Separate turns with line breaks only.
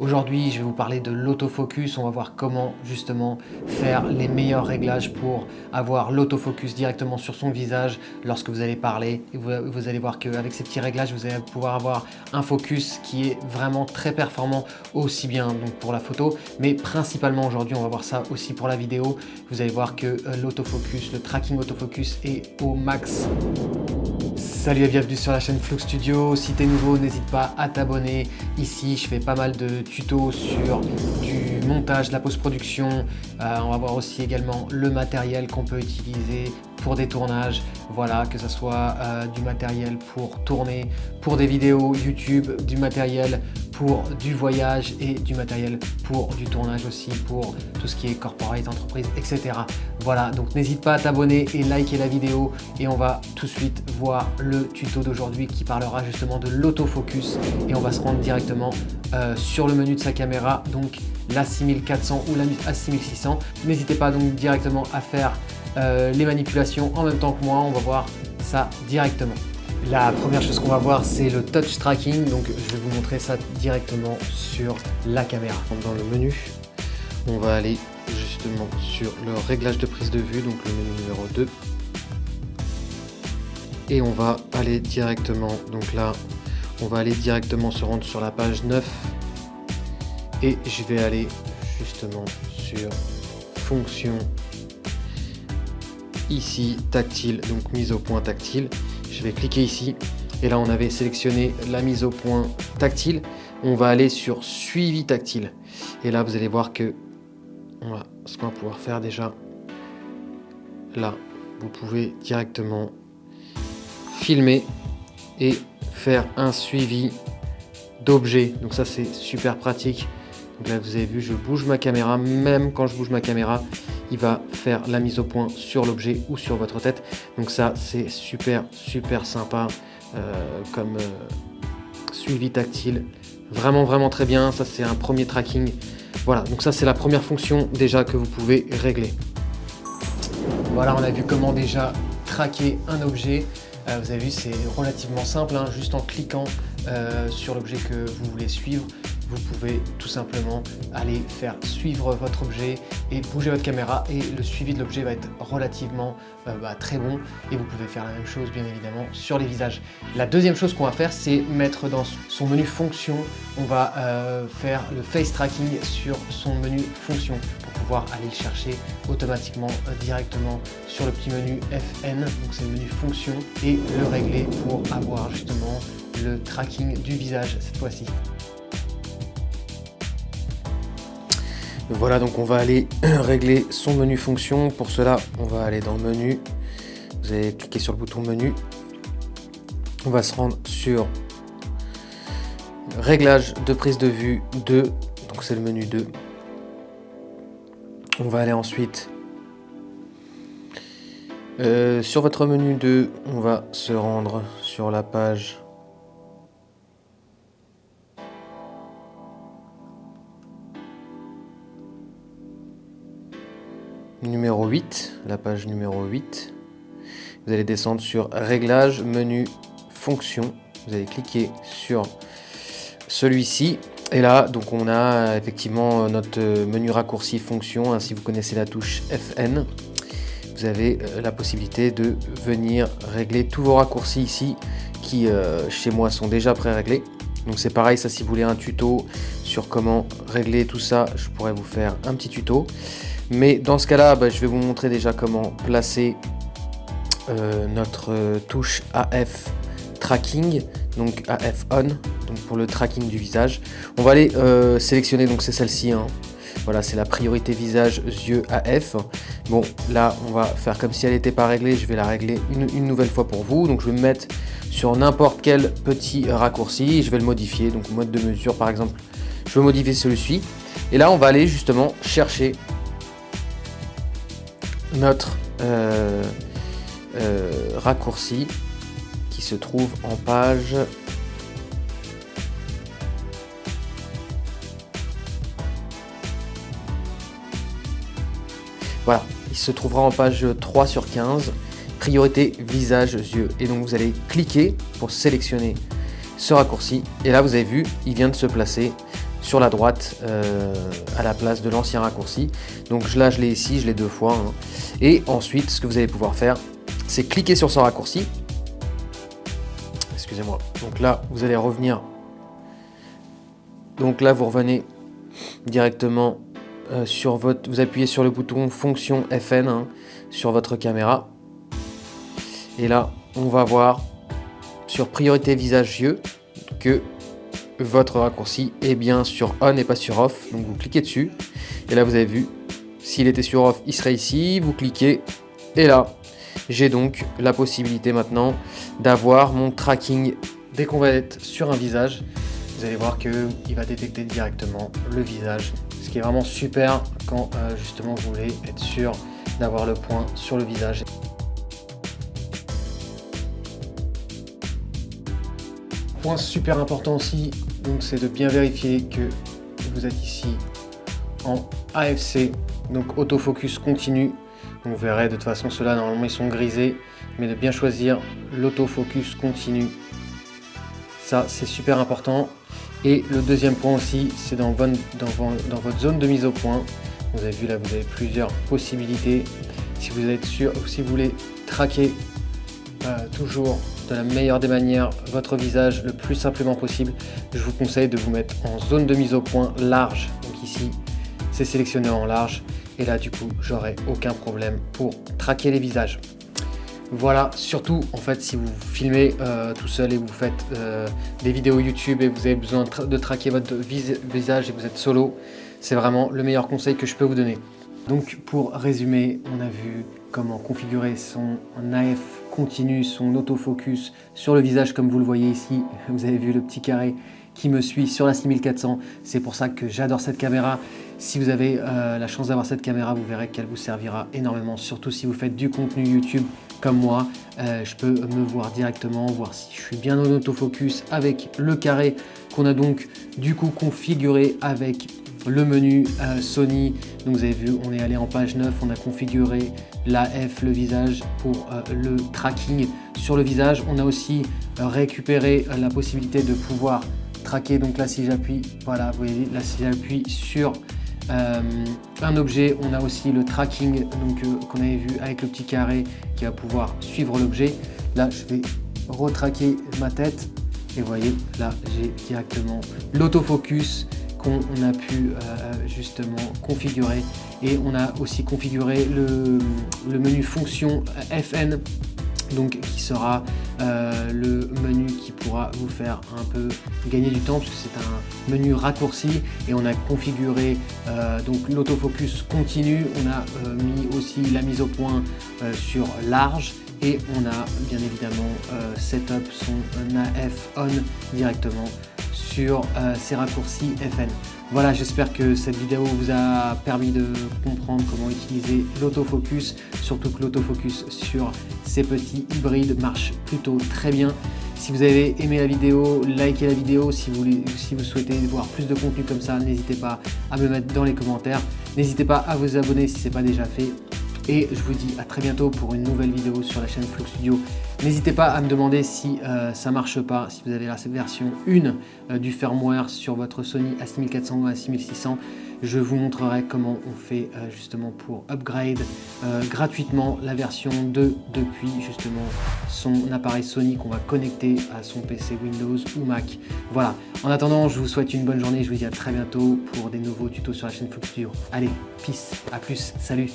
Aujourd'hui, je vais vous parler de l'autofocus. On va voir comment justement faire les meilleurs réglages pour avoir l'autofocus directement sur son visage lorsque vous allez parler. Et vous allez voir qu'avec ces petits réglages, vous allez pouvoir avoir un focus qui est vraiment très performant, aussi bien donc pour la photo, mais principalement aujourd'hui, on va voir ça aussi pour la vidéo. Vous allez voir que l'autofocus, le tracking autofocus est au max. Salut et bienvenue sur la chaîne Flux Studio. Si t'es nouveau, n'hésite pas à t'abonner. Ici, je fais pas mal de tutos sur du montage, de la post-production. On va voir aussi également le matériel qu'on peut utiliser pour des tournages. Voilà, que ce soit du matériel pour tourner, pour des vidéos YouTube, du matériel pour du voyage et du matériel pour du tournage aussi, pour tout ce qui est corporate, entreprise, etc. Voilà, donc n'hésite pas à t'abonner et liker la vidéo et on va tout de suite voir le tuto d'aujourd'hui qui parlera justement de l'autofocus et on va se rendre directement sur le menu de sa caméra, donc la 6400 ou la A6600. N'hésitez pas donc directement à faire les manipulations en même temps que moi, on va voir ça directement. La première chose qu'on va voir, c'est le touch tracking, donc je vais vous montrer ça directement sur la caméra. Dans le menu, on va aller justement sur le réglage de prise de vue, donc le menu numéro 2. Et on va aller directement, donc là, on va aller directement se rendre sur la page 9. Et je vais aller justement sur fonction, ici tactile, donc mise au point tactile. Je vais cliquer ici et là on avait sélectionné la mise au point tactile. On va aller sur suivi tactile et là vous allez voir que voilà ce qu'on va pouvoir faire déjà. Là vous pouvez directement filmer et faire un suivi d'objets, donc ça c'est super pratique. Donc là vous avez vu, je bouge ma caméra, même quand je bouge ma caméra il va faire la mise au point sur l'objet ou sur votre tête. Donc ça c'est super sympa comme suivi tactile, vraiment très bien. Ça c'est un premier tracking. Voilà, donc ça c'est la première fonction déjà que vous pouvez régler. Voilà, on a vu comment déjà traquer un objet. Vous avez vu, c'est relativement simple, hein, juste en cliquant sur l'objet que vous voulez suivre. Vous pouvez tout simplement aller faire suivre votre objet et bouger votre caméra et le suivi de l'objet va être relativement très bon et vous pouvez faire la même chose bien évidemment sur les visages. La deuxième chose qu'on va faire, c'est mettre dans son menu fonction, on va faire le face tracking sur son menu fonction pour pouvoir aller le chercher automatiquement directement sur le petit menu FN, donc c'est le menu fonction, et le régler pour avoir justement le tracking du visage cette fois-ci. Voilà, donc on va aller régler son menu fonction. Pour cela, on va aller dans le menu. Vous allez cliquer sur le bouton menu. On va se rendre sur réglage de prise de vue 2. Donc c'est le menu 2. On va aller ensuite sur votre menu 2. On va se rendre sur la page numéro 8, la page numéro 8. Vous allez descendre sur réglage, menu, fonction. Vous allez cliquer sur celui-ci. Et là, donc on a effectivement notre menu raccourci fonction. Hein, si vous connaissez la touche FN, vous avez la possibilité de venir régler tous vos raccourcis ici qui, chez moi, sont déjà pré-réglés. Donc c'est pareil, ça si vous voulez un tuto sur comment régler tout ça, je pourrais vous faire un petit tuto. Mais dans ce cas-là, je vais vous montrer déjà comment placer notre touche AF tracking, donc AF on, donc pour le tracking du visage. On va aller sélectionner, donc c'est celle-ci, hein. Voilà, c'est la priorité visage yeux AF. Bon, là, on va faire comme si elle n'était pas réglée. Je vais la régler une nouvelle fois pour vous. Donc, je vais me mettre sur n'importe quel petit raccourci. Je vais le modifier. Donc, mode de mesure, par exemple, je vais modifier celui-ci. Et là, on va aller justement chercher notre raccourci qui se trouve en page voilà, il se trouvera en page 3 sur 15, priorité visage yeux, et donc vous allez cliquer pour sélectionner ce raccourci et là vous avez vu, il vient de se placer sur la droite à la place de l'ancien raccourci. Donc là je l'ai ici, je l'ai 2 fois. Hein. Et ensuite ce que vous allez pouvoir faire, c'est cliquer sur ce raccourci. Excusez-moi. Donc là vous allez revenir. Donc là vous revenez directement sur votre... Vous appuyez sur le bouton fonction FN hein, sur votre caméra. Et là on va voir sur priorité visage yeux que votre raccourci est bien sur on et pas sur off. Donc vous cliquez dessus et là vous avez vu, s'il était sur off il serait ici, vous cliquez et là j'ai donc la possibilité maintenant d'avoir mon tracking. Dès qu'on va être sur un visage, vous allez voir qu'il va détecter directement le visage, ce qui est vraiment super quand justement vous voulez être sûr d'avoir le point sur le visage. Point super important aussi, donc c'est de bien vérifier que vous êtes ici en AFC, donc autofocus continu. Vous verrez de toute façon ceux-là normalement ils sont grisés, mais de bien choisir l'autofocus continu. Ça c'est super important. Et le deuxième point aussi, c'est dans votre zone de mise au point. Vous avez vu là, vous avez plusieurs possibilités. Si vous êtes sûr, si vous voulez traquer toujours de la meilleure des manières votre visage le plus simplement possible, je vous conseille de vous mettre en zone de mise au point large. Donc ici c'est sélectionné en large et là du coup j'aurai aucun problème pour traquer les visages. Voilà, surtout en fait si vous filmez tout seul et vous faites des vidéos YouTube et vous avez besoin de traquer votre visage et vous êtes solo, c'est vraiment le meilleur conseil que je peux vous donner. Donc pour résumer, on a vu comment configurer son AF continu, son autofocus sur le visage comme vous le voyez ici. Vous avez vu le petit carré qui me suit sur la 6400. C'est pour ça que j'adore cette caméra. Si vous avez la chance d'avoir cette caméra, vous verrez qu'elle vous servira énormément, surtout si vous faites du contenu YouTube comme moi. Je peux me voir directement, voir si je suis bien en autofocus avec le carré qu'on a donc du coup configuré avec le menu Sony. Donc vous avez vu, on est allé en page 9, on a configuré l'AF, le visage pour le tracking sur le visage. On a aussi récupéré la possibilité de pouvoir traquer. Donc là si j'appuie, voilà, vous voyez, là si j'appuie sur un objet, on a aussi le tracking donc qu'on avait vu avec le petit carré qui va pouvoir suivre l'objet. Là je vais retraquer ma tête et vous voyez là j'ai directement l'autofocus qu'on a pu justement configurer, et on a aussi configuré le menu fonction FN, donc qui sera le menu qui pourra vous faire un peu gagner du temps, puisque c'est un menu raccourci. Et on a configuré donc l'autofocus continu, on a mis aussi la mise au point sur large, et on a bien évidemment setup son AF on directement sur ces raccourcis FN. Voilà, j'espère que cette vidéo vous a permis de comprendre comment utiliser l'autofocus, surtout que l'autofocus sur ces petits hybrides marche plutôt très bien. Si vous avez aimé la vidéo, likez la vidéo. Si vous souhaitez voir plus de contenu comme ça, n'hésitez pas à me mettre dans les commentaires. N'hésitez pas à vous abonner si ce n'est pas déjà fait. Et je vous dis à très bientôt pour une nouvelle vidéo sur la chaîne Flux Studio. N'hésitez pas à me demander si ça ne marche pas, si vous avez la version 1 du firmware sur votre Sony A6400 ou A6600. Je vous montrerai comment on fait justement pour upgrade gratuitement la version 2 depuis justement son appareil Sony qu'on va connecter à son PC Windows ou Mac. Voilà, en attendant je vous souhaite une bonne journée, je vous dis à très bientôt pour des nouveaux tutos sur la chaîne Flux Studio. Allez, peace, à plus, salut.